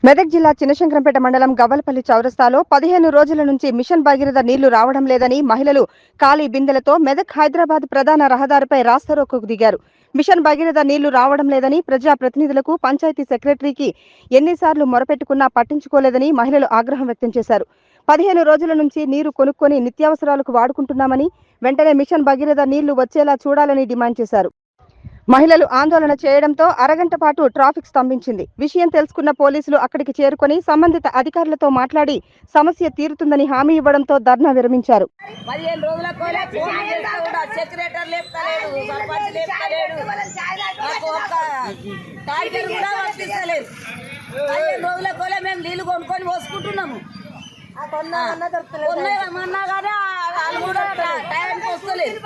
మెదక్ జిల్లా చినశంకరంపేట మండలం గవ్వలపల్లి చౌరస్తాలో 15 రోజుల నుంచి మిషన్ భగీరథ నీళ్లు రావడం లేదని మహిళలు ఖాళీ బిందెలతో మెదక్ హైదరాబాద్ ప్రధాన రహదారిపై రాస్తారోకోకు దిగారు. మిషన్ భగీరథ నీళ్లు రావడం లేదని ప్రజాప్రతినిధులకు పంచాయతీ సెక్రటరీకి ఎన్నిసార్లు మొరపెట్టుకున్నా పట్టించుకోలేదని మహిళలు ఆగ్రహం వ్యక్తం చేశారు. 15 రోజుల నుంచి నీరు కొనుక్కొని నిత్యావసరాలకు వాడుకుంటున్నామని వెంటనే మిషన్ భగీరథ నీళ్లు వచ్చేలా చూడాలని డిమాండ్ చేశారు. మహిళలు ఆందోళన చేయడంతో అరగంట పాటు ట్రాఫిక్ స్తంభించింది. విషయం తెలుసుకున్న పోలీసులు అక్కడికి చేరుకొని సంబంధిత అధికారులతో మాట్లాడి సమస్య తీరుతుందని హామీ ఇవ్వడంతో ధర్నా విరమించారు. 15 రోజులకు సెక్రటరీ లేపుతలేడు, సర్పంచ్ లేపుతలేడు, మాకు ఒక్క టార్గెట్ కూడా వర్తిస్తలేదు. 15 రోజులకు మేము నీళ్లు కొనుక్కొని పోసుకుంటున్నాము. కొన్నామన్నా కానీ వాళ్ళు కూడా టైంకి వస్తలేదు.